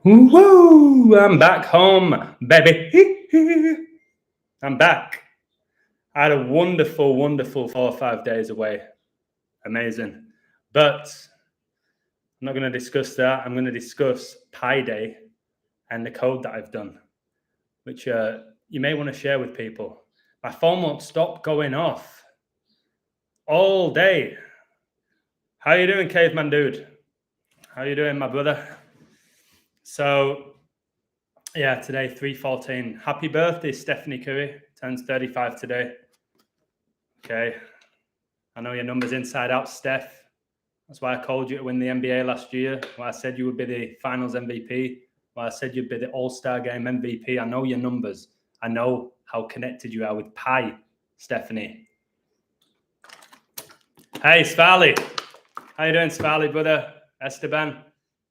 Woo! I'm back home, baby. I'm back. I had a wonderful, wonderful 4 or 5 days away. Amazing. But I'm not going to discuss that. I'm going to discuss Pi Day and the code that I've done, which you may want to share with people. My phone won't stop going off all day. How you doing, caveman dude? How you doing, my brother? So, yeah, today, 3:14. Happy birthday, Stephanie Curry. Turns 35 today. Okay. I know your numbers inside out, Steph. That's why I called you to win the NBA last year. Why I said you would be the finals MVP. Why I said you'd be the All-Star game MVP. I know your numbers. I know how connected you are with Pi, Stephanie. Hey, Svali. How you doing, Svali, brother? Esteban.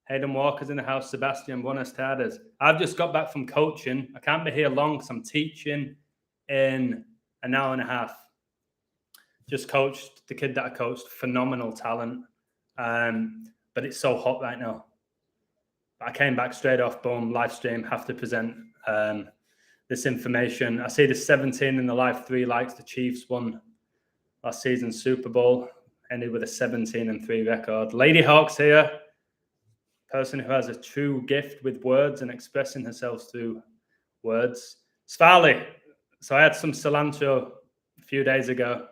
Hayden Walker's in the house. Sebastian, buenas tardes. I've just got back from coaching. I can't be here long because I'm teaching in an hour and a half. Just coached the kid that I coached. Phenomenal talent. But it's so hot right now. I came back straight off, boom, live stream, have to present this information. I see the 17 in the live 3 likes. The Chiefs won last season's Super Bowl, ended with a 17-3 record. Lady Hawk's here, person who has a true gift with words and expressing herself through words. Svali. So I had some cilantro a few days ago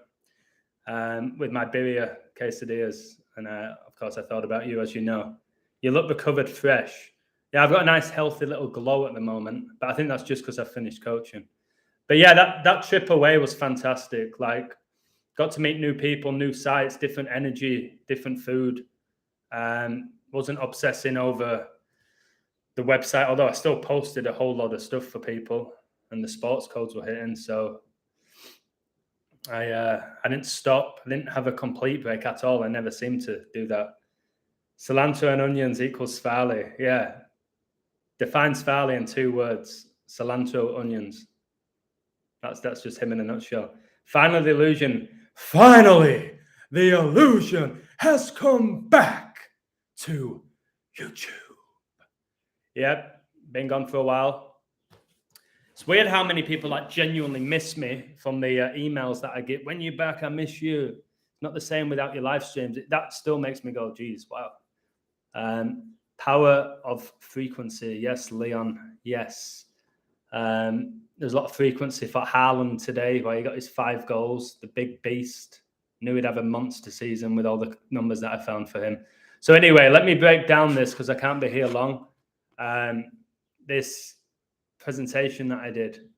with my birria quesadillas. And of course, I thought about you, as you know. You look recovered fresh. Yeah, I've got a nice, healthy little glow at the moment, but I think that's just because I finished coaching. But yeah, that trip away was fantastic. Like, got to meet new people, new sites, different energy, different food. Wasn't obsessing over the website, although I still posted a whole lot of stuff for people, and the sports codes were hitting. So I didn't stop. I didn't have a complete break at all. I never seemed to do that. Cilantro and onions equals Svali. Yeah. Define Svali in 2 words. Cilantro, onions. That's just him in a nutshell. Finally, the illusion. Finally, the illusion has come back to YouTube. Yep. Been gone for a while. It's weird how many people like genuinely miss me from the emails that I get. When you're back, I miss you. Not the same without your live streams. That still makes me go, geez, wow. Power of frequency. Yes, Leon. Yes. There's a lot of frequency for Haaland today, where he got his 5 goals. The big beast. Knew he'd have a monster season with all the numbers that I found for him. So anyway, let me break down this because I can't be here long. This presentation that I did.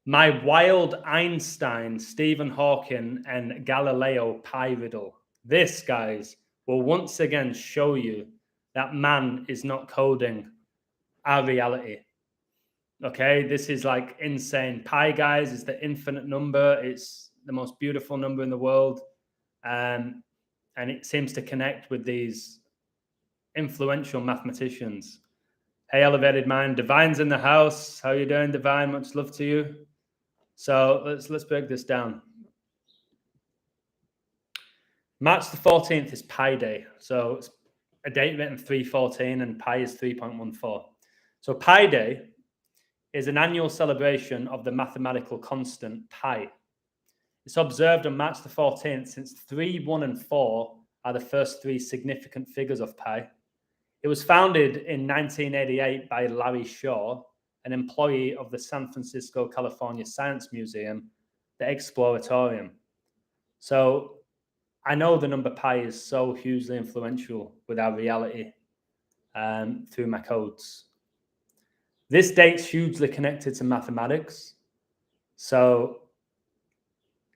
My wild Einstein, Stephen Hawking, and Galileo Pi Riddle. This, guys, will once again show you that man is not coding our reality. Okay, this is like insane. Pi, guys, is the infinite number. It's the most beautiful number in the world. And it seems to connect with these influential mathematicians. Hey, Elevated Mind. Divine's in the house. How you doing, Divine? Much love to you. So let's break this down. March the 14th is Pi Day. So it's a date written 314 and pi is 3.14. So Pi Day is an annual celebration of the mathematical constant pi. It's observed on March the 14th since 3, 1, and 4 are the first 3 significant figures of pi. It was founded in 1988 by Larry Shaw, an employee of the San Francisco, California Science Museum, the Exploratorium. So I know the number pi is so hugely influential with our reality through my codes. This date's hugely connected to mathematics. So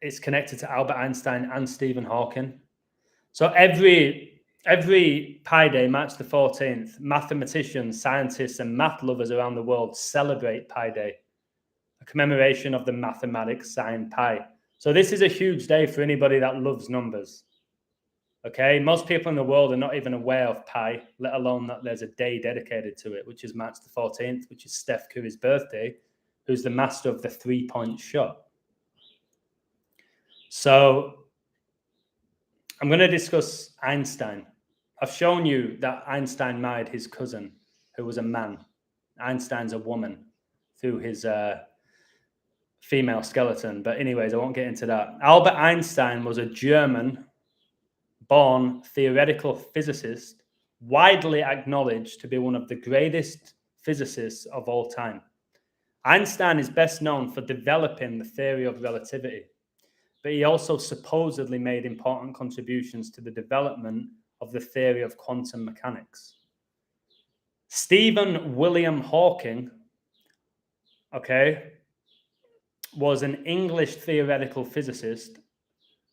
it's connected to Albert Einstein and Stephen Hawking. So every Pi Day, March the 14th, mathematicians, scientists, and math lovers around the world celebrate Pi Day, a commemoration of the mathematics sign pi. So this is a huge day for anybody that loves numbers. Okay, most people in the world are not even aware of pi, let alone that there's a day dedicated to it, which is March the 14th, which is Steph Curry's birthday, who's the master of the 3-point shot. So I'm going to discuss Einstein. I've shown you that Einstein married his cousin. who was a man. Einstein's a woman through his female skeleton. But anyways, I won't get into that. Albert Einstein was a German-born theoretical physicist, widely acknowledged to be one of the greatest physicists of all time. Einstein is best known for developing the theory of relativity, but he also supposedly made important contributions to the development of the theory of quantum mechanics. Stephen William Hawking, was an English theoretical physicist,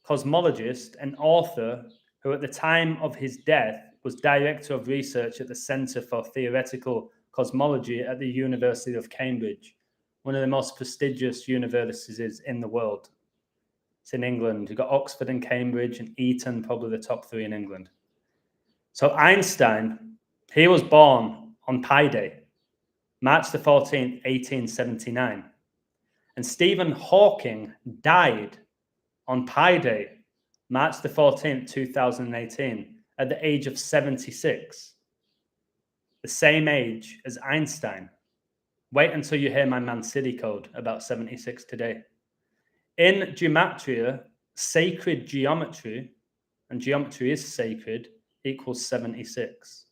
cosmologist, and author who at the time of his death was director of research at the Centre for Theoretical Cosmology at the University of Cambridge, one of the most prestigious universities in the world. It's in England. You've got Oxford and Cambridge and Eton, probably the top three in England. So Einstein, he was born on Pi Day, March the 14th, 1879. And Stephen Hawking died on Pi Day, March the 14th, 2018, at the age of 76. The same age as Einstein. Wait until you hear my Man City code about 76 today. In gematria, sacred geometry, and geometry is sacred, equals 76.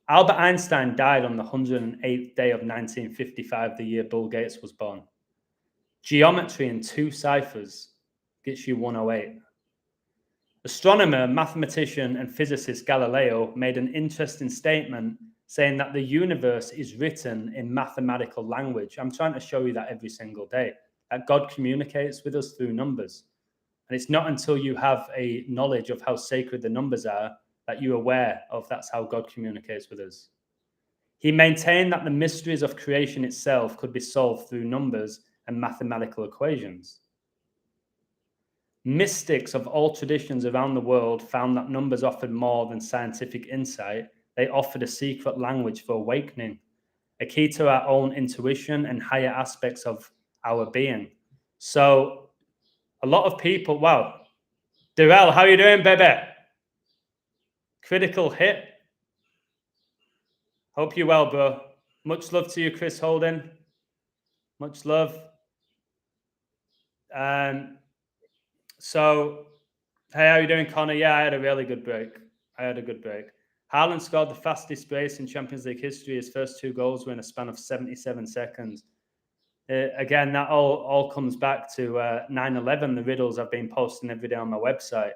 Albert Einstein died on the 108th day of 1955, the year Bill Gates was born. Geometry in 2 ciphers gets you 108. Astronomer, mathematician, and physicist Galileo made an interesting statement saying that the universe is written in mathematical language. I'm trying to show you that every single day, that God communicates with us through numbers. And it's not until you have a knowledge of how sacred the numbers are that you're aware of that's how God communicates with us. He maintained that the mysteries of creation itself could be solved through numbers and mathematical equations. Mystics of all traditions around the world found that numbers offered more than scientific insight. They offered a secret language for awakening, a key to our own intuition and higher aspects of our being. So a lot of people, wow. Darrell, how are you doing, baby? Critical hit. Hope you're well, bro. Much love to you, Chris Holden. Much love. So, hey, how are you doing, Connor? Yeah, I had a really good break. Haaland scored the fastest brace in Champions League history. His first 2 goals were in a span of 77 seconds. Again, that all comes back to 9/11, the riddles I've been posting every day on my website.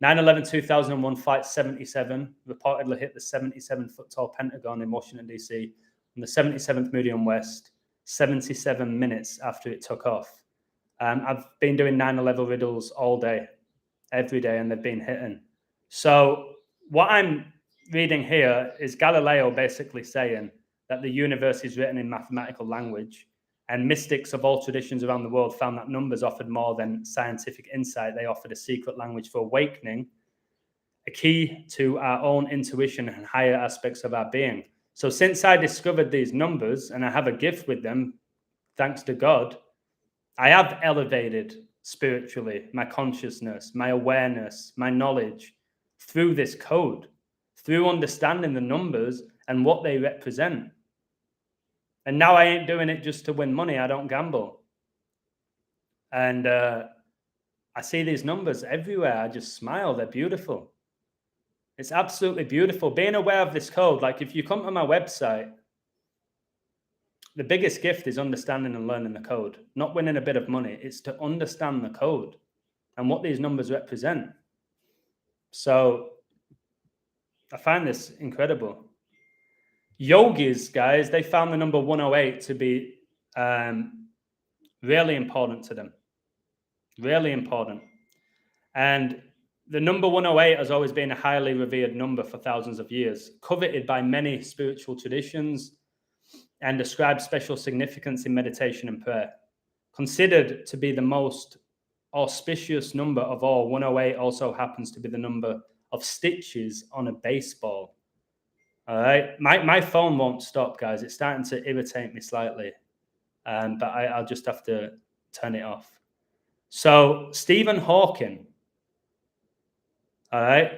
9/11/2001 Flight 77 reportedly hit the 77-foot tall Pentagon in Washington, D.C. on the 77th Meridian West, 77 minutes after it took off. I've been doing 9/11 riddles all day, every day, and they've been hitting. So what I'm reading here is Galileo basically saying that the universe is written in mathematical language, and mystics of all traditions around the world found that numbers offered more than scientific insight. They offered a secret language for awakening, a key to our own intuition and higher aspects of our being. So since I discovered these numbers, and I have a gift with them, thanks to God, I have elevated spiritually my consciousness, my awareness, my knowledge through this code, through understanding the numbers and what they represent. And now I ain't doing it just to win money. I don't gamble. And I see these numbers everywhere. I just smile. They're beautiful. It's absolutely beautiful. Being aware of this code, like if you come to my website, the biggest gift is understanding and learning the code, not winning a bit of money. It's to understand the code and what these numbers represent. So I find this incredible. Yogis, guys, they found the number 108 to be really important to them. Really important. And the number 108 has always been a highly revered number for thousands of years, coveted by many spiritual traditions and ascribed special significance in meditation and prayer. Considered to be the most auspicious number of all, 108 also happens to be the number of stitches on a baseball. All right. My phone won't stop, guys. It's starting to irritate me slightly. But I'll just have to turn it off. So Stephen Hawking. All right.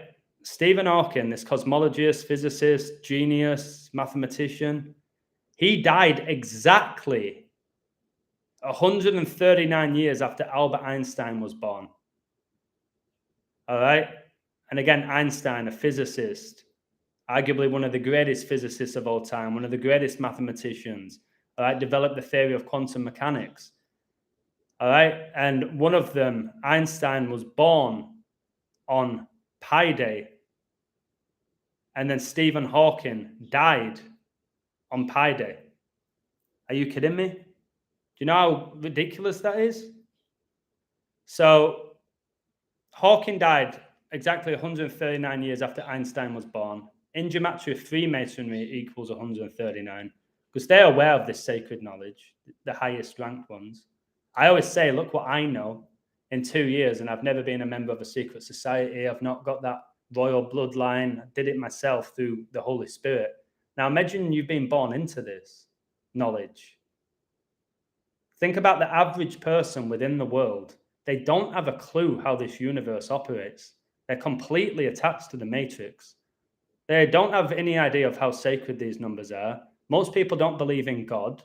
Stephen Hawking, this cosmologist, physicist, genius, mathematician, he died exactly 139 years after Albert Einstein was born. All right. And again, Einstein, a physicist, arguably one of the greatest physicists of all time, one of the greatest mathematicians, all right, developed the theory of quantum mechanics. All right. And one of them, Einstein, was born on Pi Day. And then Stephen Hawking died on Pi Day. Are you kidding me? Do you know how ridiculous that is? So Hawking died exactly 139 years after Einstein was born. In gematria, Freemasonry equals 139 because they're aware of this sacred knowledge, the highest ranked ones. I always say, look what I know in 2 years, and I've never been a member of a secret society. I've not got that royal bloodline. I did it myself through the Holy Spirit. Now imagine you've been born into this knowledge. Think about the average person within the world. They don't have a clue how this universe operates. They're completely attached to the matrix. They don't have any idea of how sacred these numbers are. Most people don't believe in God.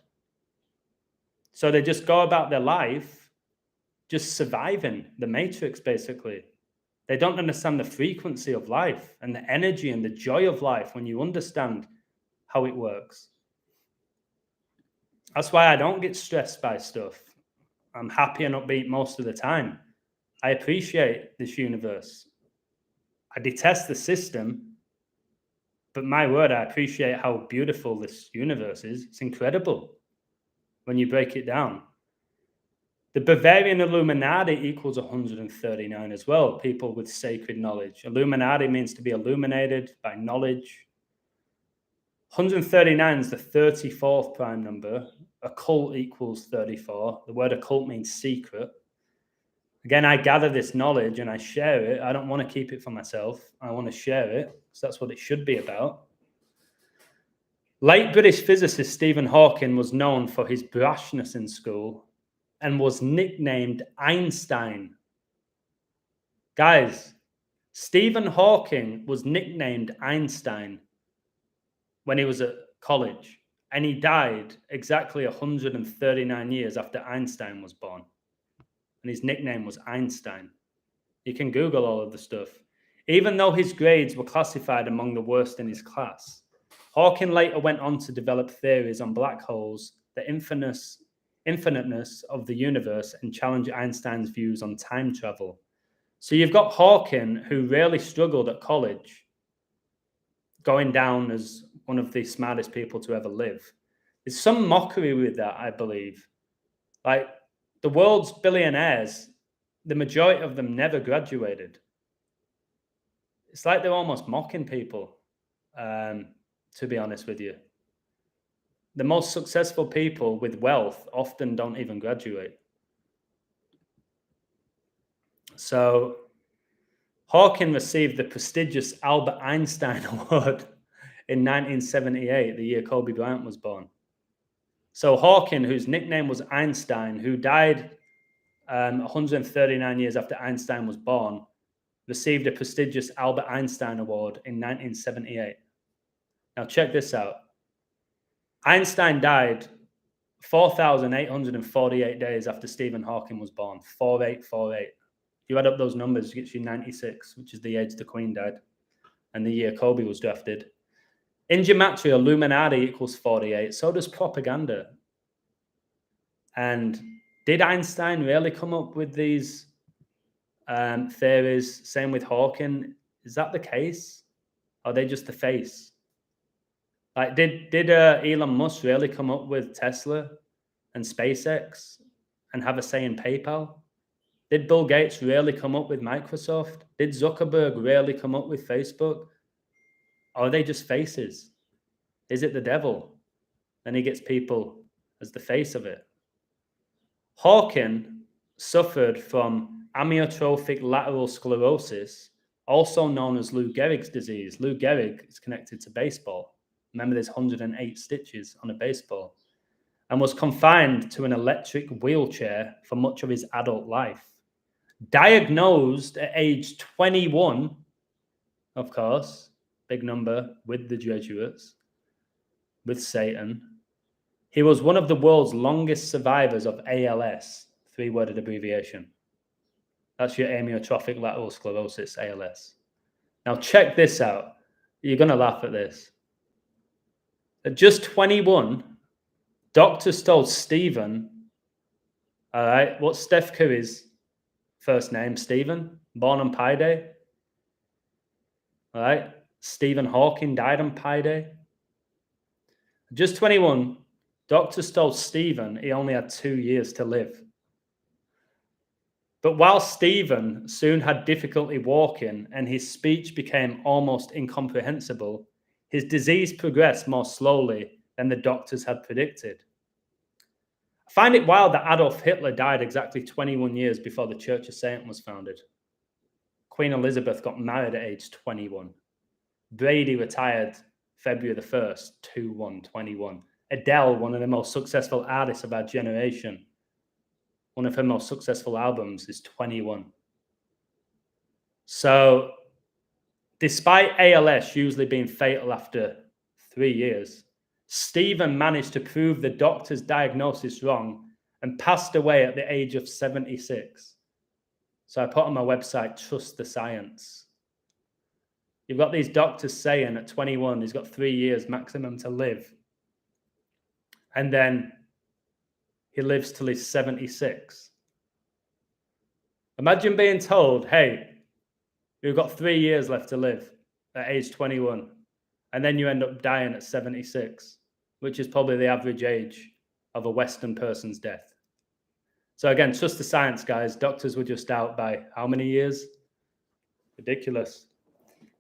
So they just go about their life just surviving the matrix, basically. They don't understand the frequency of life and the energy and the joy of life when you understand how it works. That's why I don't get stressed by stuff. I'm happy and upbeat most of the time. I appreciate this universe. I detest the system, but my word, I appreciate how beautiful this universe is. It's incredible when you break it down. The Bavarian Illuminati equals 139 as well, people with sacred knowledge. Illuminati means to be illuminated by knowledge. 139 is the 34th prime number. Occult equals 34. The word occult means secret. Again, I gather this knowledge and I share it. I don't want to keep it for myself. I want to share it because that's what it should be about. Late British physicist Stephen Hawking was known for his brashness in school and was nicknamed Einstein. Guys, Stephen Hawking was nicknamed Einstein when he was at college, and he died exactly 139 years after Einstein was born. And his nickname was Einstein. You can Google all of the stuff. Even though his grades were classified among the worst in his class, Hawking later went on to develop theories on black holes, the infiniteness of the universe, and challenge Einstein's views on time travel. So you've got Hawking, who really struggled at college, going down as one of the smartest people to ever live. There's some mockery with that, I believe. Like, the world's billionaires, the majority of them never graduated. It's like they're almost mocking people, to be honest with you. The most successful people with wealth often don't even graduate. So Hawking received the prestigious Albert Einstein Award in 1978, the year Kobe Bryant was born. So Hawking, whose nickname was Einstein, who died 139 years after Einstein was born, received a prestigious Albert Einstein Award in 1978. Now check this out. Einstein died 4,848 days after Stephen Hawking was born. 4848. You add up those numbers, it gets you 96, which is the age the Queen died, and the year Kobe was drafted. In gematria, Illuminati equals 48. So does propaganda. And did Einstein really come up with these theories? Same with Hawking. Is that the case? Or are they just the face? Like, did Elon Musk really come up with Tesla and SpaceX and have a say in PayPal? Did Bill Gates really come up with Microsoft? Did Zuckerberg really come up with Facebook? Or are they just faces? Is it the devil? Then he gets people as the face of it. Hawking suffered from amyotrophic lateral sclerosis, also known as Lou Gehrig's disease. Lou Gehrig is connected to baseball. Remember, there's 108 stitches on a baseball. And was confined to an electric wheelchair for much of his adult life. Diagnosed at age 21, of course, big number with the Jesuits, with Satan. He was one of the world's longest survivors of ALS, three-worded abbreviation. That's your amyotrophic lateral sclerosis, ALS. Now check this out. You're going to laugh at this. At just 21, doctors told Stephen, all right, what's Steph Curry's first name? Stephen, born on Pi Day. All right, Stephen Hawking died on Pi Day. Just 21, doctors told Stephen he only had 2 years to live. But while Stephen soon had difficulty walking and his speech became almost incomprehensible, his disease progressed more slowly than the doctors had predicted. I find it wild that Adolf Hitler died exactly 21 years before the Church of Satan was founded. Queen Elizabeth got married at age 21. Brady retired February the 1st, 21. Adele, one of the most successful artists of our generation, one of her most successful albums is 21. So, despite ALS usually being fatal after 3 years, Stephen managed to prove the doctor's diagnosis wrong and passed away at the age of 76. So I put on my website, Trust the Science. You've got these doctors saying at 21, he's got 3 years maximum to live. And then he lives till he's 76. Imagine being told, hey, you've got 3 years left to live at age 21. And then you end up dying at 76, which is probably the average age of a Western person's death. So again, trust the science, guys. Doctors were just out by how many years? Ridiculous.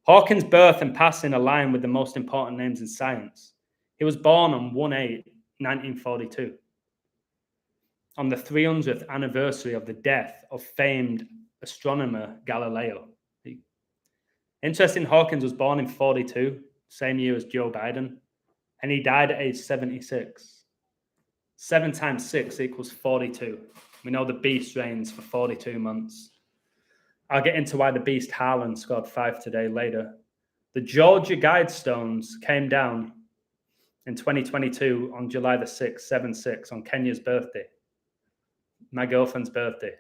Hawking's birth and passing align with the most important names in science. He was born on 1/8/1942, on the 300th anniversary of the death of famed astronomer Galileo. Interesting, Hawkins was born in 42, same year as Joe Biden, and he died at age 76. 7 times 6 equals 42. We know the beast reigns for 42 months. I'll get into why the beast Haaland scored 5 today later. The Georgia Guidestones came down in 2022 on July the 6th, 7/6, on Kenya's birthday, my girlfriend's birthday,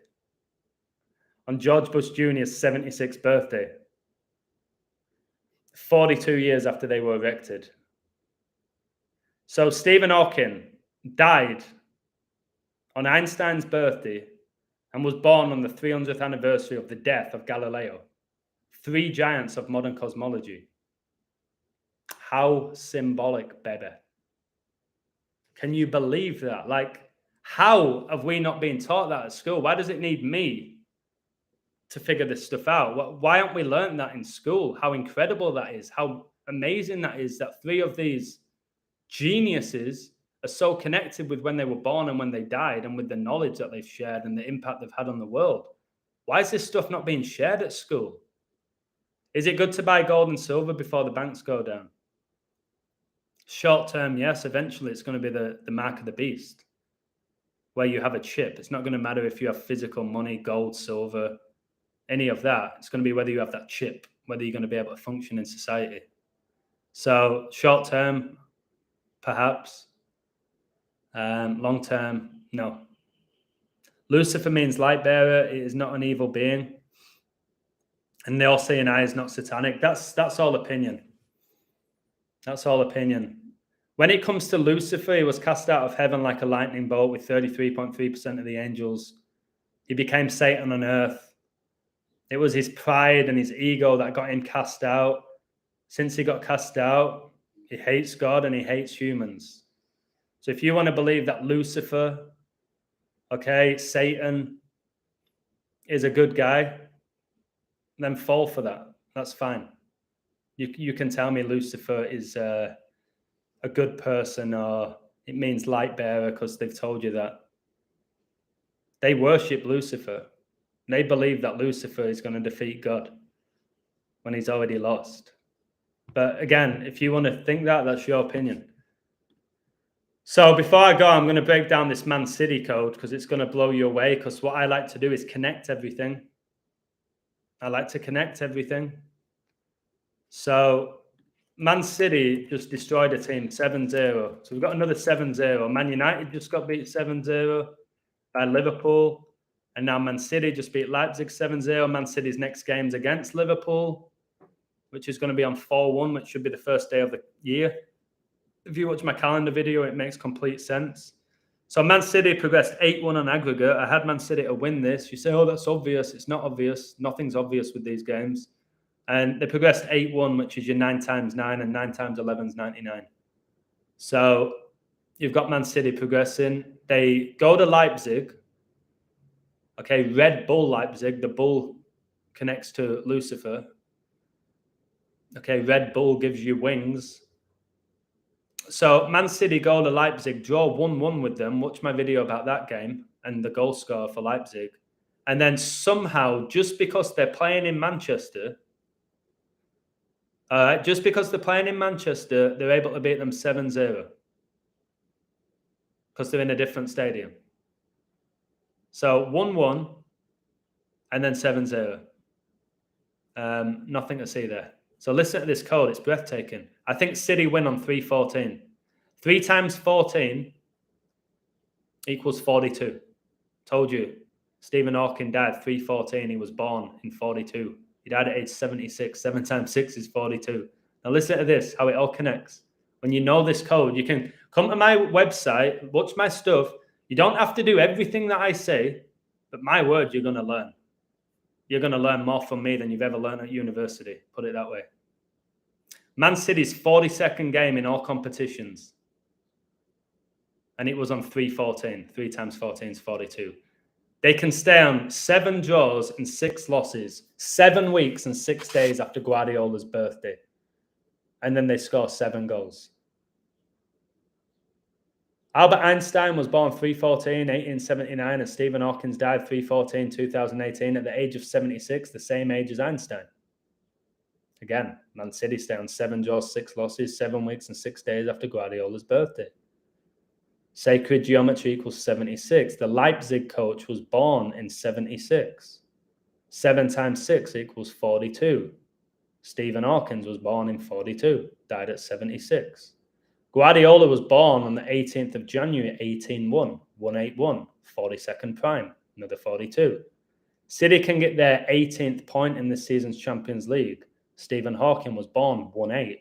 on George Bush Jr.'s 76th birthday, 42 years after they were erected. So Stephen Hawking died on Einstein's birthday and was born on the 300th anniversary of the death of Galileo, 3 giants of modern cosmology. How symbolic, baby. Can you believe that? Like, how have we not been taught that at school? Why does it need me to figure this stuff out? Why aren't we learning that in school? How incredible that is. How amazing that is that 3 of these geniuses are so connected with when they were born and when they died, and with the knowledge that they've shared and the impact they've had on the world. Why is this stuff not being shared at school? Is it good to buy gold and silver before the banks go down? Short term, yes. Eventually, it's going to be the mark of the beast, where you have a chip. It's not going to matter if you have physical money, gold, silver, any of that. It's going to be whether you have that chip, whether you're going to be able to function in society. So short term, perhaps. Long term, no. Lucifer means light bearer. It is not an evil being. And the all-seeing eye is not satanic. That's all opinion. That's all opinion. When it comes to Lucifer, he was cast out of heaven like a lightning bolt with 33.3% of the angels. He became Satan on earth. It was his pride and his ego that got him cast out. Since he got cast out, he hates God and he hates humans. So if you want to believe that Lucifer, okay, Satan is a good guy, then fall for that. That's fine. You can tell me Lucifer is a good person, or it means light bearer because they've told you that. They worship Lucifer. They believe that Lucifer is going to defeat God when he's already lost. But again, if you want to think that, that's your opinion. So before I go, I'm going to break down this Man City code because it's going to blow you away, because what I like to do is connect everything. I like to connect everything. So Man City just destroyed a team 7-0. So we've got another 7-0. Man United just got beat 7-0 by Liverpool. And now Man City just beat Leipzig 7-0. Man City's next game's against Liverpool, which is going to be on 4-1, which should be the first day of the year. If you watch my calendar video, it makes complete sense. So Man City progressed 8-1 on aggregate. I had Man City to win this. You say, oh, that's obvious. It's not obvious. Nothing's obvious with these games. And they progressed 8-1, which is your 9 times 9, and 9 times 11 is 99. So you've got Man City progressing. They go to Leipzig. Okay, Red Bull Leipzig. The bull connects to Lucifer. Okay, Red Bull gives you wings. So Man City go to Leipzig, draw 1-1 with them. Watch my video about that game and the goal scorer for Leipzig. And then somehow, just because they're playing in Manchester, they're able to beat them 7-0 because they're in a different stadium. So 1-1 and then 7-0. Nothing to see there. So listen to this code. It's breathtaking. I think City win on 3-14. 3 times 14 equals 42. Told you. Stephen Hawking died 3-14. He was born in 42. He died at age 76. 7 times 6 is 42. Now listen to this, how it all connects. When you know this code, you can come to my website, watch my stuff. You don't have to do everything that I say, but my word, you're going to learn. You're going to learn more from me than you've ever learned at university. Put it that way. Man City's 42nd game in all competitions. And it was on 3-14. 3 times 14 is 42. They can stay on 7 draws and 6 losses, 7 weeks and 6 days after Guardiola's birthday. And then they score 7 goals. Albert Einstein was born 3-14, 1879, and Stephen Hawking died 3-14, 2018, at the age of 76, the same age as Einstein. Again, Man City stay on 7 draws, 6 losses, 7 weeks and 6 days after Guardiola's birthday. Sacred geometry equals 76. The Leipzig coach was born in 76. 7 times 6 equals 42. Stephen Hawking was born in 42, died at 76. Guardiola was born on the 18th of January, 1801, 181, 42nd prime, another 42. City can get their 18th point in this season's Champions League. Stephen Hawking was born 1-8,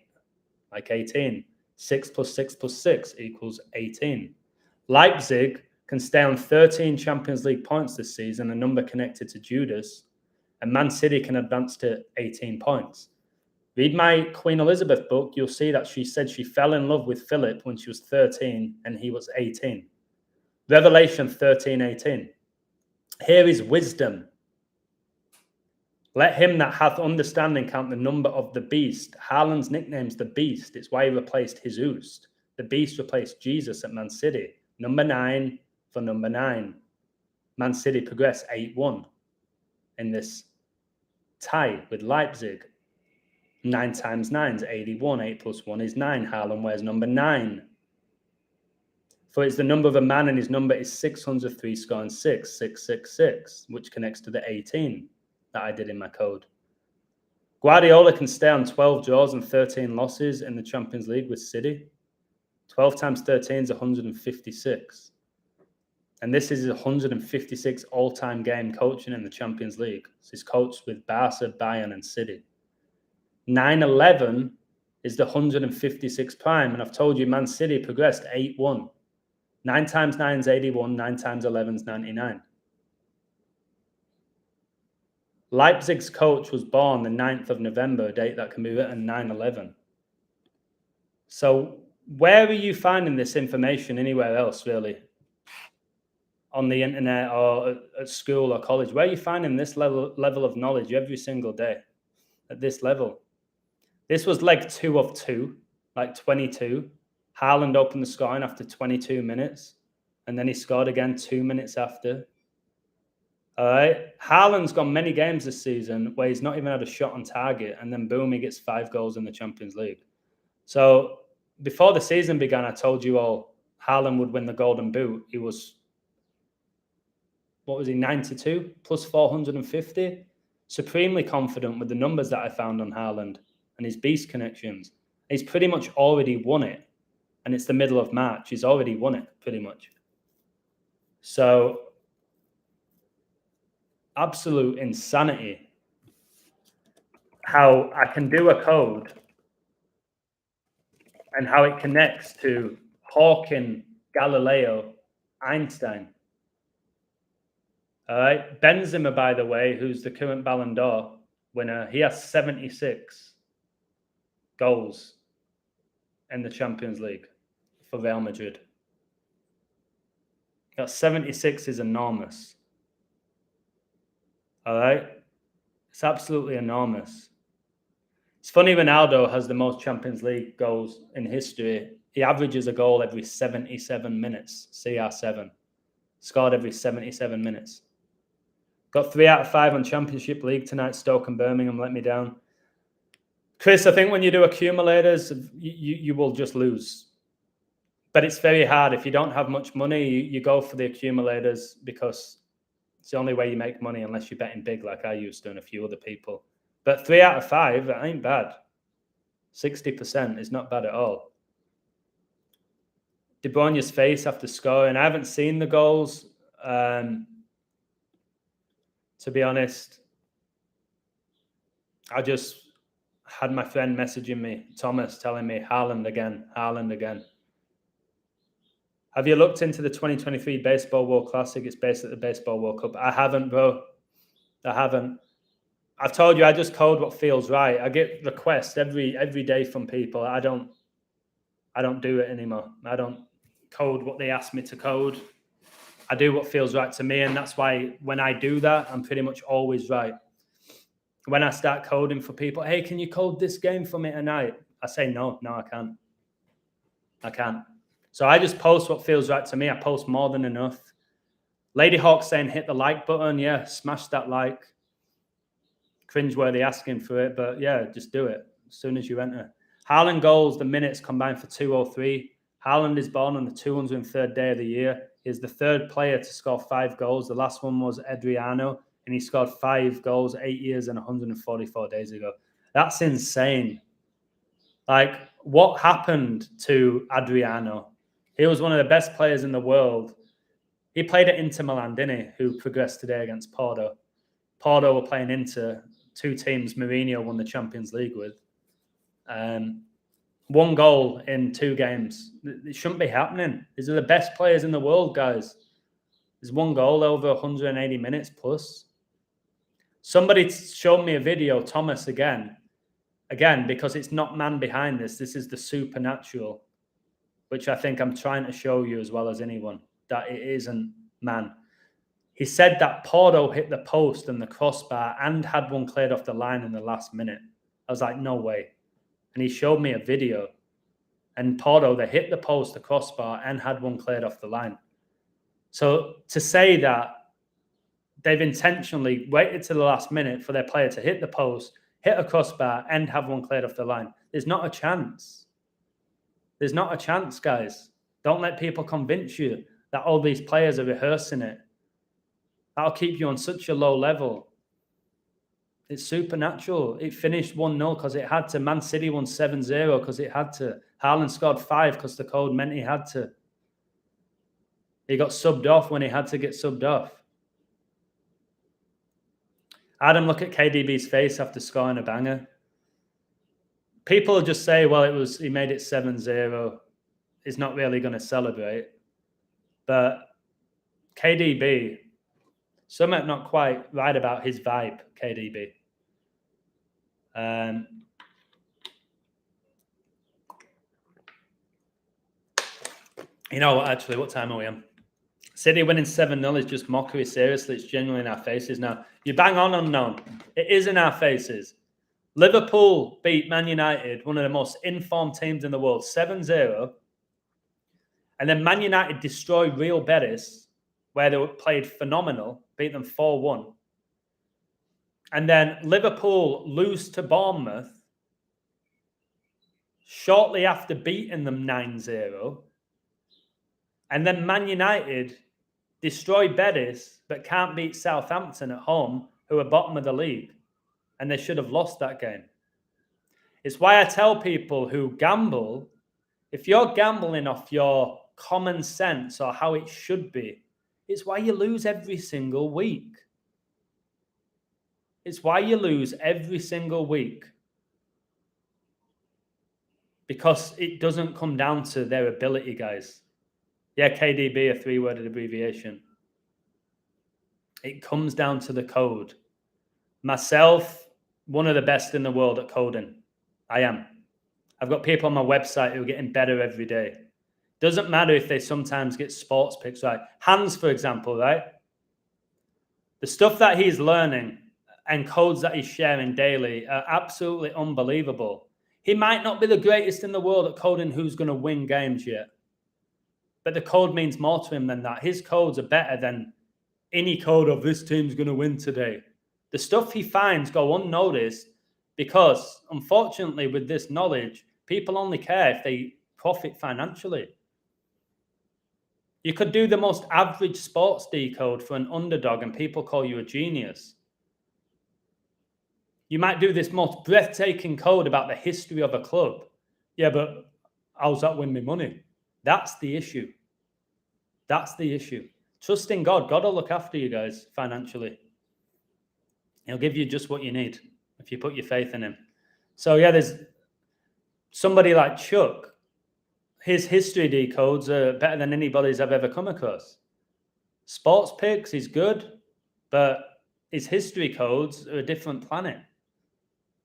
like 18. 6 plus 6 plus 6 equals 18. Leipzig can stay on 13 Champions League points this season, a number connected to Judas, and Man City can advance to 18 points. Read my Queen Elizabeth book, you'll see that she said she fell in love with Philip when she was 13 and he was 18. Revelation 13:18. Here is wisdom. Let him that hath understanding count the number of the beast. Haaland's nickname's the beast. It's why he replaced Jesus. The beast replaced Jesus at Man City. Number 9 for number 9. Man City progress 8-1 in this tie with Leipzig. 9 times 9 is 81. 8 plus 1 is 9. Haaland wears number 9. For it's the number of a man, and his number is 603 scoring 6, 666, which connects to the 18 that I did in my code. Guardiola can stay on 12 draws and 13 losses in the Champions League with City. 12 times 13 is 156. And this is his 156 all-time game coaching in the Champions League. So he's coached with Barca, Bayern, and City. 9-11 is the 156 prime, and I've told you Man City progressed 8-1. 9 times 9 is 81, 9 times 11 is 99. Leipzig's coach was born the 9th of November, a date that can be written 9-11. So where are you finding this information anywhere else, really? On the internet or at school or college? Where are you finding this level of knowledge every single day at this level? This was leg 2 of 2, like 22. Haaland opened the scoring after 22 minutes, and then he scored again 2 minutes after. All right. Haaland's gone many games this season where he's not even had a shot on target, and then boom, he gets 5 goals in the Champions League. So before the season began, I told you all Haaland would win the Golden Boot. He was, 92 plus 450? Supremely confident with the numbers that I found on Haaland. and his beast connections. He's pretty much already won it. And it's the middle of March. He's already won it, pretty much. So, absolute insanity. How I can do a code and how it connects to Hawking, Galileo, Einstein. All right. Benzema, by the way, who's the current Ballon d'Or winner, he has 76 goals in the Champions League for Real Madrid. That 76 is enormous. All right. It's absolutely enormous. It's funny, Ronaldo has the most Champions League goals in history. He averages a goal every 77 minutes, CR7. Scored every 77 minutes. Got 3 out of 5 on Championship League tonight. Stoke and Birmingham let me down. Chris, I think when you do accumulators, you will just lose. But it's very hard. If you don't have much money, you go for the accumulators because it's the only way you make money unless you're betting big like I used to and a few other people. But 3 out of 5, that ain't bad. 60% is not bad at all. De Bruyne's face after scoring. I haven't seen the goals. To be honest, I just had my friend messaging me, Thomas, telling me, Haaland again. Have you looked into the 2023 Baseball World Classic? It's based at the Baseball World Cup. I haven't, bro. I haven't. I've told you, I just code what feels right. I get requests every day from people. I don't do it anymore. I don't code what they ask me to code. I do what feels right to me, and that's why when I do that, I'm pretty much always right. When I start coding for people, hey, can you code this game for me tonight? I say, no, I can't. I can't. So I just post what feels right to me. I post more than enough. Lady Hawk saying hit the like button. Yeah, smash that like. Cringeworthy asking for it, but yeah, just do it as soon as you enter. Haaland goals, the minutes combined for 203. Haaland is born on the 203rd day of the year. He's the 3rd player to score 5 goals. The last one was Adriano, and he scored 5 goals 8 years and 144 days ago. That's insane. Like, what happened to Adriano? He was one of the best players in the world. He played at Inter Milan, didn't he? Who progressed today against Porto. Porto were playing Inter, 2 teams Mourinho won the Champions League with. 1 goal in 2 games. It shouldn't be happening. These are the best players in the world, guys. There's 1 goal over 180 minutes plus. Somebody showed me a video, Thomas, again, because it's not man behind this. This is the supernatural, which I think I'm trying to show you as well as anyone, that it isn't man. He said that Porto hit the post and the crossbar and had 1 cleared off the line in the last minute. I was like, no way. And he showed me a video. And Porto, they hit the post, the crossbar, and had 1 cleared off the line. So to say that they've intentionally waited to the last minute for their player to hit the post, hit a crossbar, and have 1 cleared off the line, there's not a chance. There's not a chance, guys. Don't let people convince you that all these players are rehearsing it. That'll keep you on such a low level. It's supernatural. It finished 1-0 because it had to. Man City won 7-0 because it had to. Haaland scored 5 because the code meant he had to. He got subbed off when he had to get subbed off. Adam, look at KDB's face after scoring a banger. People just say, well, he made it 7-0. He's not really going to celebrate. But KDB, something not quite right about his vibe, KDB. You know what, actually, what time are we on? City winning 7-0 is just mockery. Seriously, it's genuinely in our faces now. You bang on, unknown. It is in our faces. Liverpool beat Man United, one of the most informed teams in the world, 7-0. And then Man United destroyed Real Betis, where they played phenomenal, beat them 4-1. And then Liverpool lose to Bournemouth shortly after beating them 9-0. And then Man United destroy Betis, but can't beat Southampton at home, who are bottom of the league. And they should have lost that game. It's why I tell people who gamble, if you're gambling off your common sense or how it should be, it's why you lose every single week. It's why you lose every single week. Because it doesn't come down to their ability, guys. Yeah, KDB, a 3-worded abbreviation. It comes down to the code. Myself, one of the best in the world at coding. I am. I've got people on my website who are getting better every day. Doesn't matter if they sometimes get sports picks right. Hans, for example, right? The stuff that he's learning and codes that he's sharing daily are absolutely unbelievable. He might not be the greatest in the world at coding who's going to win games yet. But the code means more to him than that. His codes are better than any code of this team's going to win today. The stuff he finds go unnoticed because, unfortunately, with this knowledge, people only care if they profit financially. You could do the most average sports decode for an underdog and people call you a genius. You might do this most breathtaking code about the history of a club. Yeah, but how's that win me money? That's the issue. That's the issue. Trust in God. God will look after you guys financially. He'll give you just what you need if you put your faith in him. So yeah, there's somebody like Chuck. His history decodes are better than anybody's I've ever come across. Sports picks, he's good, but his history codes are a different planet.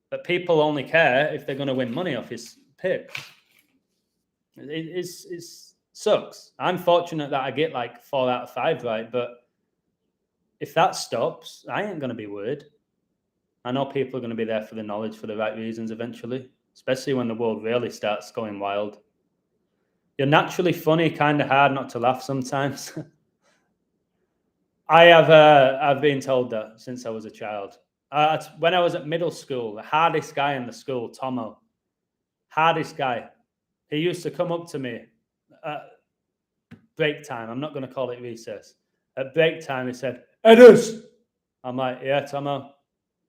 But people only care if they're going to win money off his picks. It sucks. I'm fortunate that I get like 4 out of 5 right, but if that stops, I ain't going to be worried. I know people are going to be there for the knowledge for the right reasons eventually, especially when the world really starts going wild. You're naturally funny, kind of hard not to laugh sometimes. I've been told that since I was a child. When I was at middle school, the hardest guy in the school, Tomo, hardest guy. He used to come up to me at break time. I'm not going to call it recess. At break time, he said, "Edders." I'm like, "Yeah, Tomo.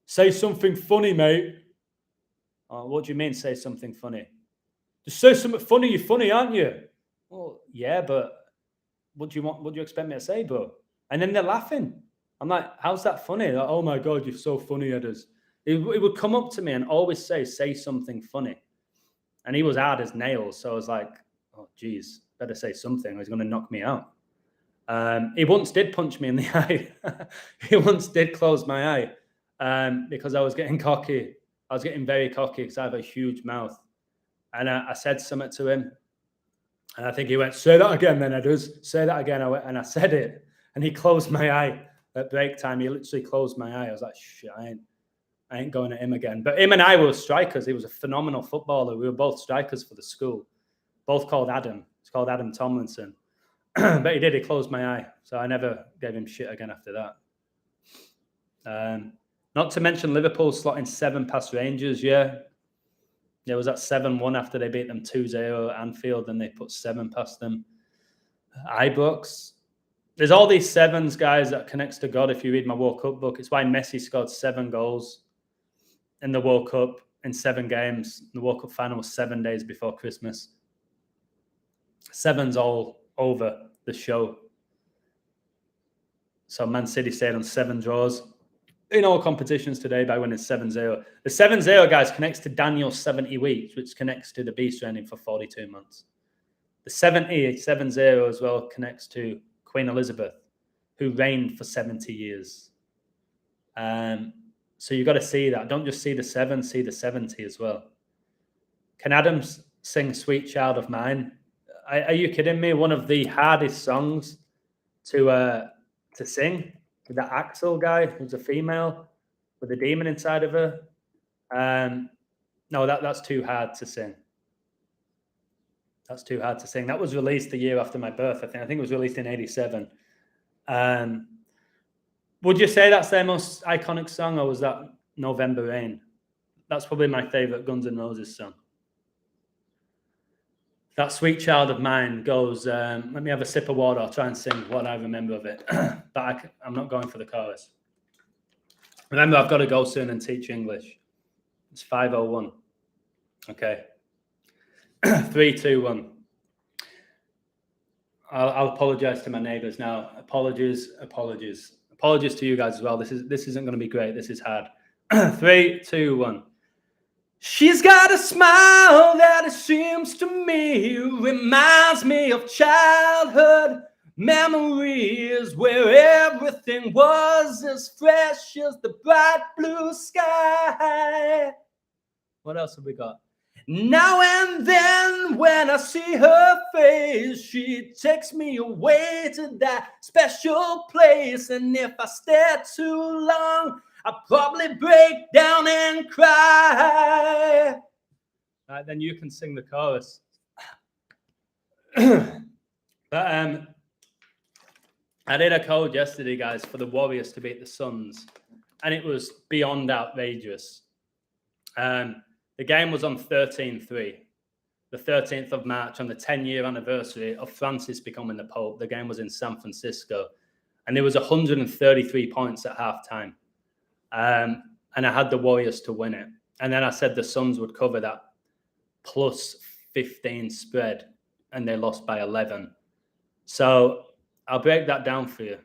Say something funny, mate." "Oh, what do you mean, say something funny?" "Just say something funny. You're funny, aren't you?" "Well, yeah, but what do you want? What do you expect me to say, bro?" And then they're laughing. I'm like, "How's that funny?" Like, "Oh my God, you're so funny, Edders." He would come up to me and always say something funny. And he was hard as nails. So I was like, "Oh, geez, better say something or he's going to knock me out." He once did punch me in the eye. He once did close my eye because I was getting cocky. I was getting very cocky because I have a huge mouth. And I said something to him. And I think he went, "Say that again then, Edders. Say that again." And I said it. And he closed my eye at break time. He literally closed my eye. I was like, "Shit, I ain't going at him again." But him and I were strikers. He was a phenomenal footballer. We were both strikers for the school. Both called Adam. It's called Adam Tomlinson. But he closed my eye. So I never gave him shit again after that. Not to mention Liverpool slotting 7 past Rangers, yeah. There was that 7-1 after they beat them 2-0 at Anfield, and they put 7 past them. Ibrox. There's all these 7s, guys, that connects to God if you read my World Cup book. It's why Messi scored 7 goals in the World Cup in 7 games. The World Cup final was 7 days before Christmas. 7's all over the show. So Man City stayed on 7 draws in all competitions today by winning 7-0. The 7-0, guys, connects to Daniel's 70 weeks, which connects to the beast reigning for 42 months. The 7-0 as well connects to Queen Elizabeth, who reigned for 70 years. So you've got to see that. Don't just see the 7, see the 70 as well. Can Adams sing Sweet Child of Mine? Are you kidding me? One of the hardest songs to sing with that Axel guy who's a female with a demon inside of her. No, that's too hard to sing. That's too hard to sing. That was released the year after my birth, I think it was released in 87. Would you say that's their most iconic song, or was that November Rain? That's probably my favorite Guns N' Roses song. That Sweet Child of Mine goes, let me have a sip of water. I'll try and sing what I remember of it. But I'm not going for the chorus. Remember, I've got to go soon and teach English. It's 5:01. Okay. 3, 2, 1. I'll apologize to my neighbors now. Apologies to you guys as well. This isn't going to be great. This is hard. 3, 2, 1. She's got a smile that it seems to me reminds me of childhood memories where everything was as fresh as the bright blue sky. What else have we got? Now and then when I see her face, she takes me away to that special place. And if I stare too long, I'll probably break down and cry. All right, then you can sing the chorus. But I did a code yesterday, guys, for the Warriors to beat the Suns, and it was beyond outrageous. The game was on 13-3, the 13th of March, on the 10-year anniversary of Francis becoming the Pope. The game was in San Francisco, and there was 133 points at halftime. And I had the Warriors to win it. And then I said the Suns would cover that plus 15 spread, and they lost by 11. So I'll break that down for you.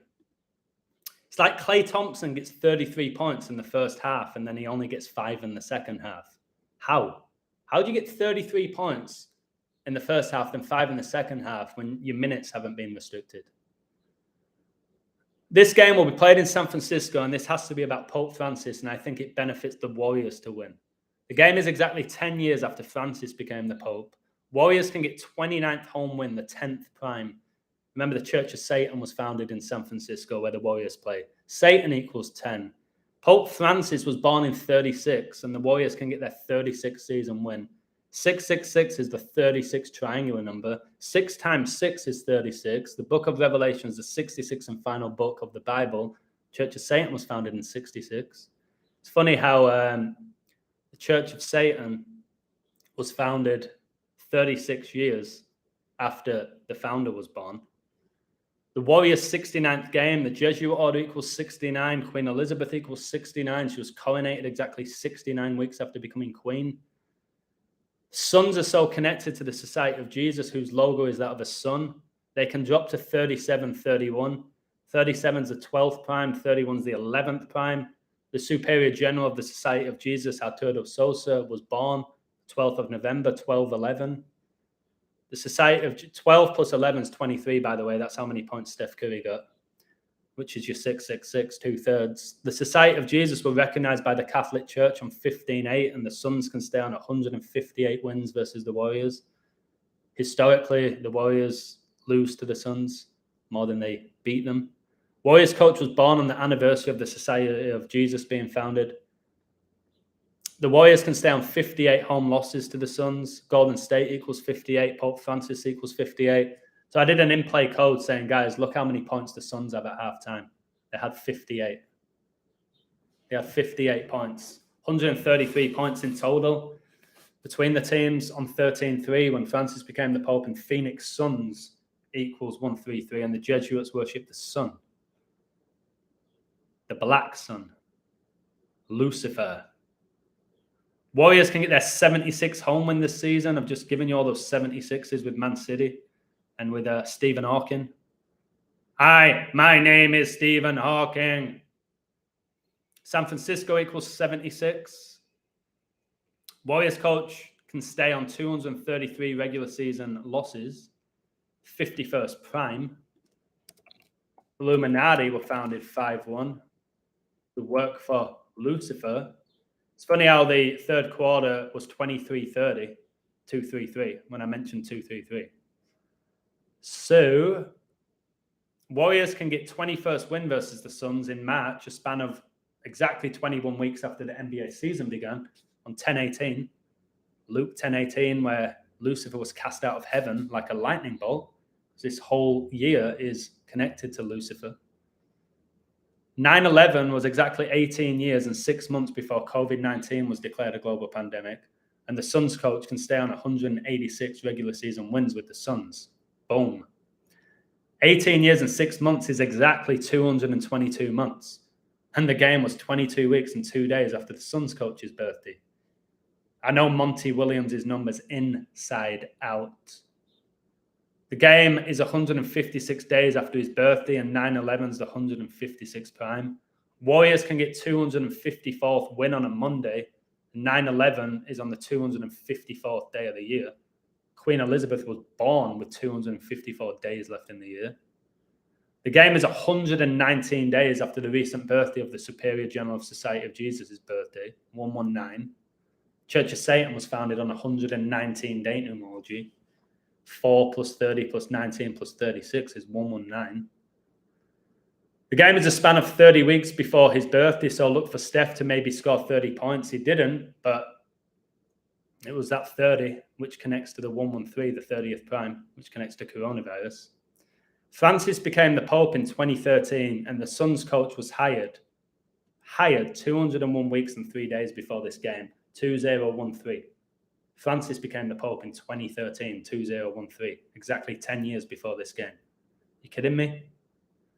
It's like Klay Thompson gets 33 points in the first half, and then he only gets 5 in the second half. How? How do you get 33 points in the first half, then 5 in the second half when your minutes haven't been restricted? This game will be played in San Francisco, and this has to be about Pope Francis, and I think it benefits the Warriors to win. The game is exactly 10 years after Francis became the Pope. Warriors can get 29th home win, the 10th prime. Remember, the Church of Satan was founded in San Francisco, where the Warriors play. Satan equals 10. Pope Francis was born in 36, and the Warriors can get their 36th season win. 666 is the 36th triangular number. 6 times 6 is 36. The book of Revelation is the 66th and final book of the Bible. Church of Satan was founded in 66. It's funny how the Church of Satan was founded 36 years after the founder was born. The Warriors' 69th game, the Jesuit order equals 69. Queen Elizabeth equals 69. She was coronated exactly 69 weeks after becoming queen. Suns are so connected to the Society of Jesus, whose logo is that of a sun. They can drop to 37, 31. 37 is the 12th prime. 31 is the 11th prime. The Superior General of the Society of Jesus, Arturo Sosa, was born 12th of November, 1211. The Society of 12 plus 11 is 23, by the way. That's how many points Steph Curry got, which is your 666, 2/3. The Society of Jesus were recognized by the Catholic Church on 15-8, and the Suns can stay on 158 wins versus the Warriors. Historically, the Warriors lose to the Suns more than they beat them. Warriors coach was born on the anniversary of the Society of Jesus being founded. The Warriors can stay on 58 home losses to the Suns. Golden State equals 58. Pope Francis equals 58. So I did an in-play code saying, guys, look how many points the Suns have at halftime. They had 58. They had 58 points. 133 points in total between the teams on 13-3 when Francis became the Pope, and Phoenix Suns equals 133, and the Jesuits worship the sun. The black sun. Lucifer. Warriors can get their 76th home win this season. I've just given you all those 76s with Man City and with Stephen Hawking. Hi, my name is Stephen Hawking. San Francisco equals 76. Warriors coach can stay on 233 regular season losses, 51st prime. Illuminati were founded 5-1. The work for Lucifer. It's funny how the third quarter was 23-30, 2-3-3, when I mentioned 2-3-3. So, Warriors can get 21st win versus the Suns in March, a span of exactly 21 weeks after the NBA season began, on 10-18. Luke 10-18, where Lucifer was cast out of heaven like a lightning bolt. This whole year is connected to Lucifer. 9/11 was exactly 18 years and 6 months before COVID-19 was declared a global pandemic, and the Suns coach can stay on 186 regular season wins with the Suns. Boom. 18 years and 6 months is exactly 222 months, and the game was 22 weeks and 2 days after the Suns coach's birthday. I know Monty Williams' numbers inside out. The game is 156 days after his birthday, and 9/11 is the 156th prime. Warriors can get 254th win on a Monday. 9/11 is on the 254th day of the year. Queen Elizabeth was born with 254 days left in the year. The game is 119 days after the recent birthday of the Superior General of Society of Jesus' birthday, 119. Church of Satan was founded on 119-day numerology. 4 plus 30 plus 19 plus 36 is 119. The game is a span of 30 weeks before his birthday, so look for Steph to maybe score 30 points. He didn't, but it was that 30, which connects to the 113, the 30th prime, which connects to coronavirus. Francis became the Pope in 2013, and the Suns coach was hired 201 weeks and 3 days before this game, 2013. Francis became the Pope in 2013, 2013, exactly 10 years before this game. You kidding me?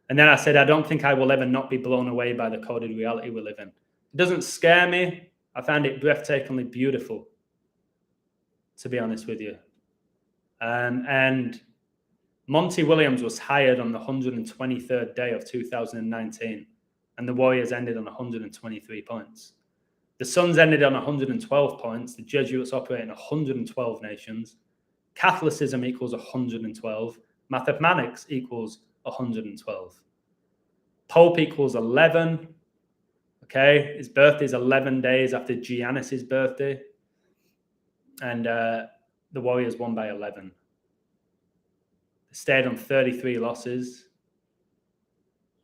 And then I said, I don't think I will ever not be blown away by the coded reality we live in. It doesn't scare me. I find it breathtakingly beautiful, to be honest with you. And Monty Williams was hired on the 123rd day of 2019, and the Warriors ended on 123 points. The Suns ended on 112 points. The Jesuits operate in 112 nations. Catholicism equals 112. Mathematics equals 112. Pope equals 11. Okay, his birthday is 11 days after Giannis's birthday. And the Warriors won by 11. They stayed on 33 losses.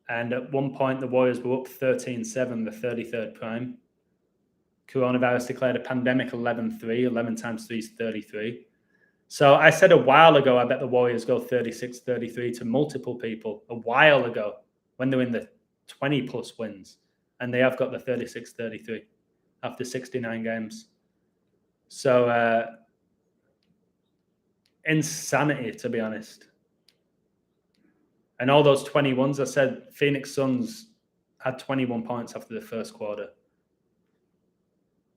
And at one point, the Warriors were up 13-7, the 33rd prime. Coronavirus declared a pandemic 11-3. 11 times 3 is 33. So I said a while ago, I bet the Warriors go 36-33 to multiple people. A while ago, when they're in the 20-plus wins. And they have got the 36-33 after 69 games. So insanity, to be honest. And all those 21s, I said Phoenix Suns had 21 points after the first quarter.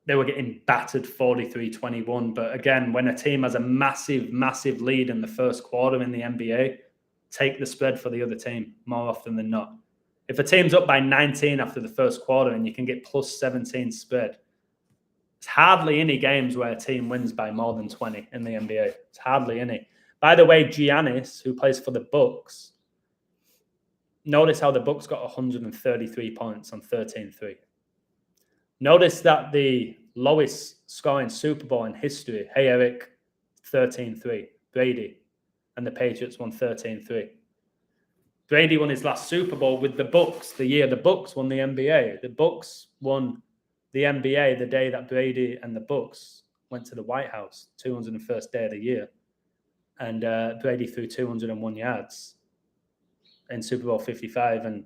They were getting battered 43-21. But again, when a team has a massive, massive lead in the first quarter in the NBA, take the spread for the other team more often than not. If a team's up by 19 after the first quarter and you can get plus 17 spread, it's hardly any games where a team wins by more than 20 in the NBA. It's hardly any. By the way, Giannis, who plays for the Bucks, notice how the Bucks got 133 points on 13-3. Notice that the lowest scoring Super Bowl in history, hey Eric, 13-3, Brady, and the Patriots won 13-3. Brady won his last Super Bowl with the Bucks the year the Bucks won the NBA. The Bucks won the NBA the day that Brady and the Bucks went to the White House, 201st day of the year. And Brady threw 201 yards in Super Bowl 55, and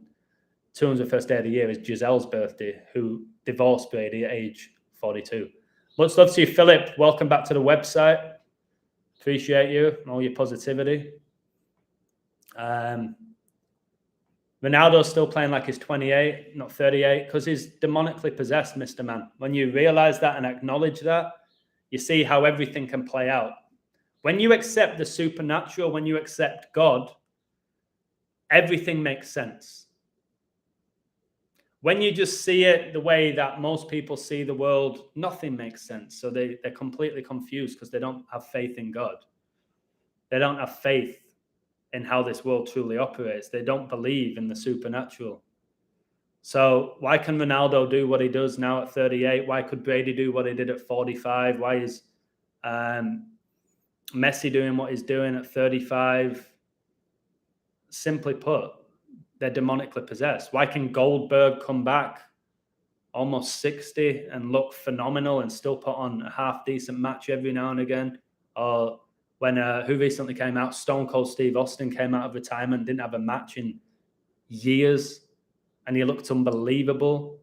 201st day of the year is Giselle's birthday, who divorced Brady at age 42. Much love to you, Philip. Welcome back to the website. Appreciate you and all your positivity. Ronaldo's still playing like he's 28, not 38, because he's demonically possessed, Mr. Man. When you realize that and acknowledge that, you see how everything can play out. When you accept the supernatural, when you accept God, everything makes sense. When you just see it the way that most people see the world, nothing makes sense. So they're completely confused because they don't have faith in God. They don't have faith in how this world truly operates. They don't believe in the supernatural. So why can Ronaldo do what he does now at 38? Why could Brady do what he did at 45? Why is Messi doing what he's doing at 35? Simply put, they're demonically possessed. Why can Goldberg come back almost 60 and look phenomenal and still put on a half-decent match every now and again? Or when, who recently came out, Stone Cold Steve Austin came out of retirement, didn't have a match in years, and he looked unbelievable.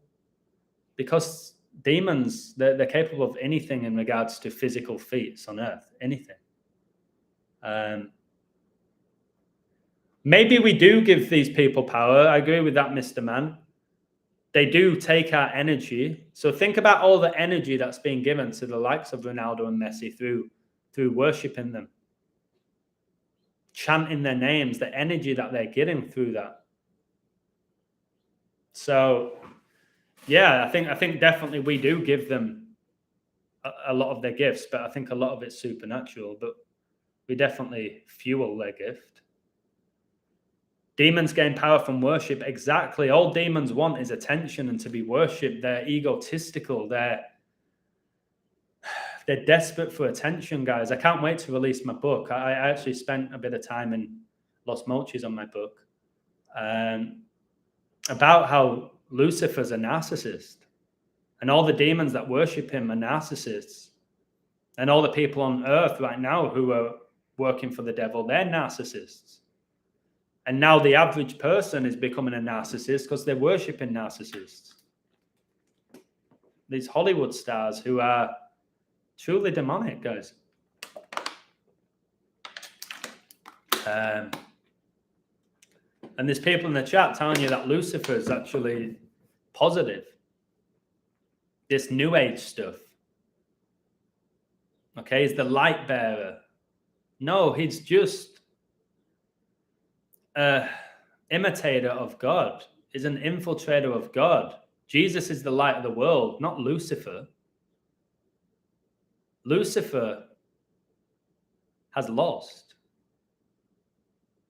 Because demons, they're capable of anything in regards to physical feats on earth, anything. Maybe we do give these people power. I agree with that, Mr. Man. they do take our energy. So think about all the energy that's being given to the likes of Ronaldo and Messi through worshiping them, chanting their names, the energy that they're getting through that. So, yeah, I think definitely we do give them a lot of their gifts, but I think a lot of it's supernatural, but we definitely fuel their gift. Demons gain power from worship. Exactly. All demons want is attention and to be worshipped. They're egotistical. They're desperate for attention, guys. I can't wait to release my book. I actually spent a bit of time in Los Mochis on my book about how Lucifer's a narcissist and all the demons that worship him are narcissists. And all the people on earth right now who are working for the devil, they're narcissists. And now the average person is becoming a narcissist because they're worshiping narcissists. These Hollywood stars who are truly demonic, guys. And there's people in the chat telling you that Lucifer is actually positive. This new age stuff. Okay, he's the light bearer. No, he's just imitator of God, is an infiltrator of God. Jesus is the light of the world, not Lucifer. Lucifer has lost.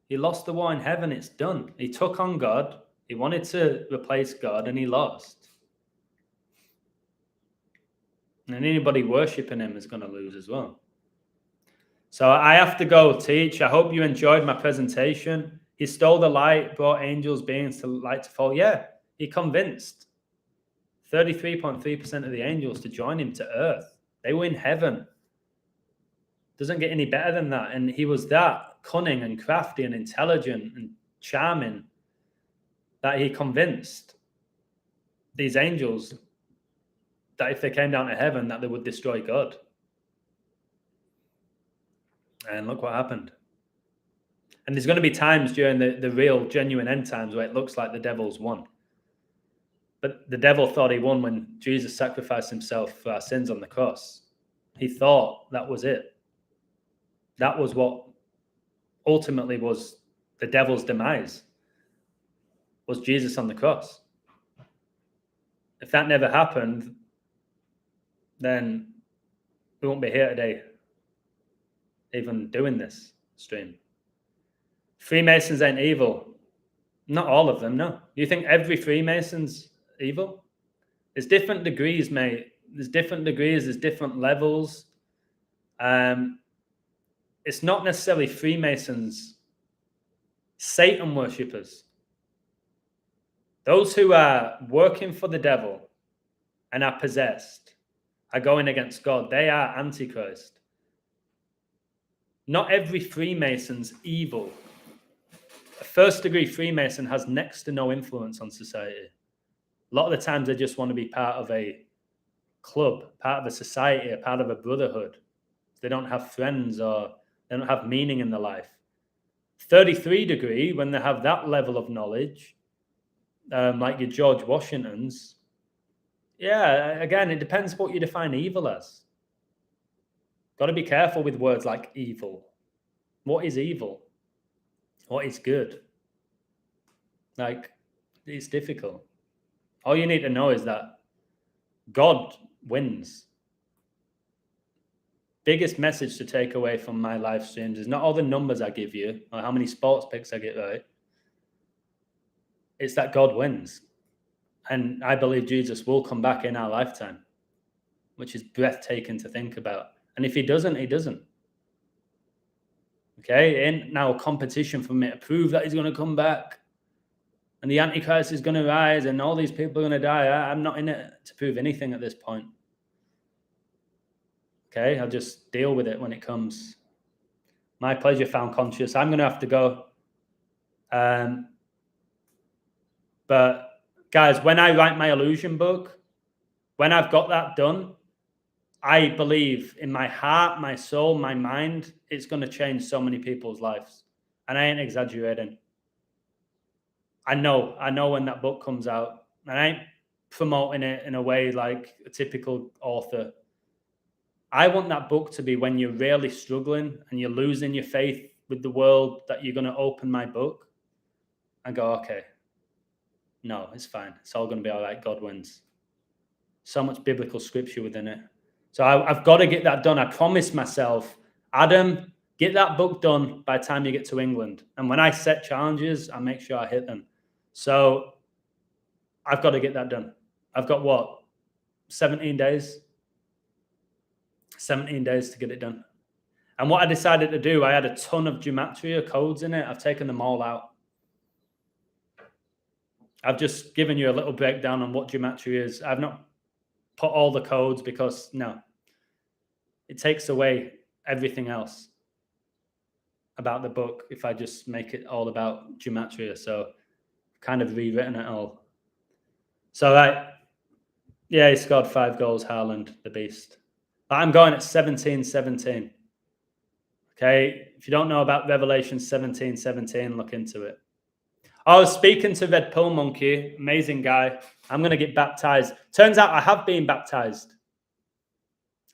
He lost the war in heaven. It's done. He took on God. He wanted to replace God and he lost. And anybody worshiping him is going to lose as well. So I have to go teach. I hope you enjoyed my presentation. He stole the light, brought angels, beings to light to fall. Yeah, he convinced 33.3% of the angels to join him to earth. They were in heaven. Doesn't get any better than that. And he was that cunning and crafty and intelligent and charming that he convinced these angels that if they came down to heaven, that they would destroy God. And look what happened. And there's going to be times during the real, genuine end times where it looks like the devil's won. But the devil thought he won when Jesus sacrificed himself for our sins on the cross. He thought that was it. That was what ultimately was the devil's demise, was Jesus on the cross. If that never happened, then we won't be here today even doing this stream. Freemasons ain't evil. Not all of them, no. You think every Freemason's evil? There's different degrees, mate. There's different degrees, there's different levels. It's not necessarily Freemasons, Satan worshippers. Those who are working for the devil and are possessed, are going against God. They are Antichrist. Not every Freemason's evil. A first-degree Freemason has next to no influence on society. A lot of the times they just want to be part of a club, part of a society, a part of a brotherhood. They don't have friends or they don't have meaning in their life. 33-degree, when they have that level of knowledge, like your George Washingtons, yeah, again, it depends what you define evil as. Got to be careful with words like evil. What is evil? What is good? Like, it's difficult. All you need to know is that God wins. Biggest message to take away from my live streams is not all the numbers I give you or how many sports picks I get right. It's that God wins. And I believe Jesus will come back in our lifetime, which is breathtaking to think about. And if he doesn't, he doesn't. Okay? It ain't now a competition for me to prove that he's going to come back. And the Antichrist is going to rise and all these people are going to die. I'm not in it to prove anything at this point. Okay? I'll just deal with it when it comes. My pleasure found conscious. I'm going to have to go. But guys, when I write my illusion book, when I've got that done, I believe in my heart, my soul, my mind, it's going to change so many people's lives. And I ain't exaggerating. I know when that book comes out. And promoting it in a way like a typical author. I want that book to be when you're really struggling and you're losing your faith with the world, that you're going to open my book and go, okay, no, it's fine. It's all going to be all right. God wins. So much biblical scripture within it. So I've got to get that done. I promised myself, Adam, get that book done by the time you get to England. And when I set challenges, I make sure I hit them. So I've got to get that done. I've got what? 17 days? 17 days to get it done. And what I decided to do, I had a ton of gematria codes in it. I've taken them all out. I've just given you a little breakdown on what gematria is. I've not put all the codes because, no, it takes away everything else about the book if I just make it all about gematria. So I've kind of rewritten it all. So, yeah, he scored 5 goals, Haaland, the beast. But I'm going at 17-17. Okay, if you don't know about Revelation 17-17, look into it. I was speaking to Red Pill Monkey, amazing guy. I'm going to get baptized. Turns out I have been baptized.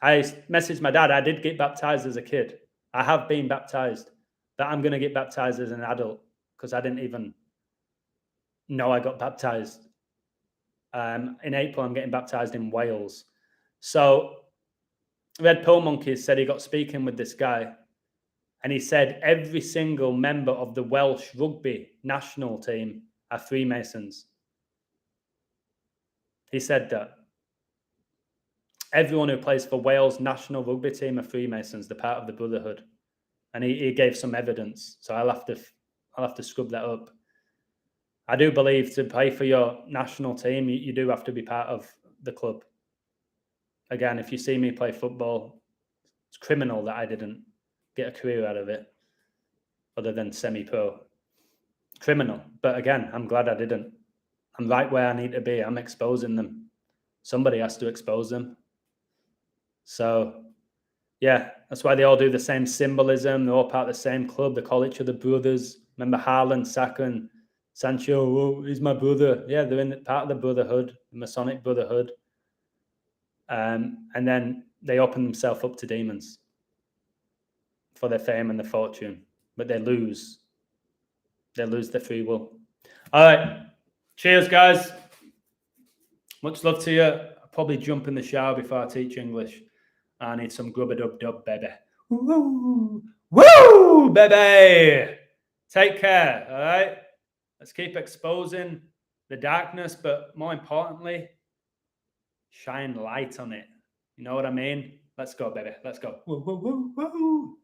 I messaged my dad. I did get baptized as a kid. I have been baptized. But I'm going to get baptized as an adult because I didn't even know I got baptized. In April, I'm getting baptized in Wales. So Red Pill Monkey said he got speaking with this guy. And he said every single member of the Welsh rugby national team are Freemasons. He said that. Everyone who plays for Wales national rugby team are Freemasons. They're part of the Brotherhood. And he gave some evidence. So I'll have to scrub that up. I do believe to play for your national team, you do have to be part of the club. Again, if you see me play football, it's criminal that I didn't get a career out of it other than semi-pro. Criminal. But again, I'm glad I didn't. I'm right where I need to be. I'm exposing them. Somebody has to expose them. So, yeah, that's why they all do the same symbolism. They're all part of the same club. They call each other brothers. Remember Haaland, Saka, and Sancho? Oh, he's my brother. Yeah, they're in part of the Brotherhood, the Masonic Brotherhood. And then they open themselves up to demons for their fame and their fortune. But they lose. They lose their free will. All right. Cheers, guys. Much love to you. I'll probably jump in the shower before I teach English. I need some grubba-dub-dub, baby. Woo! Woo, baby! Take care, all right? Let's keep exposing the darkness, but more importantly, shine light on it. You know what I mean? Let's go, baby. Let's go. Woo, woo, woo, woo.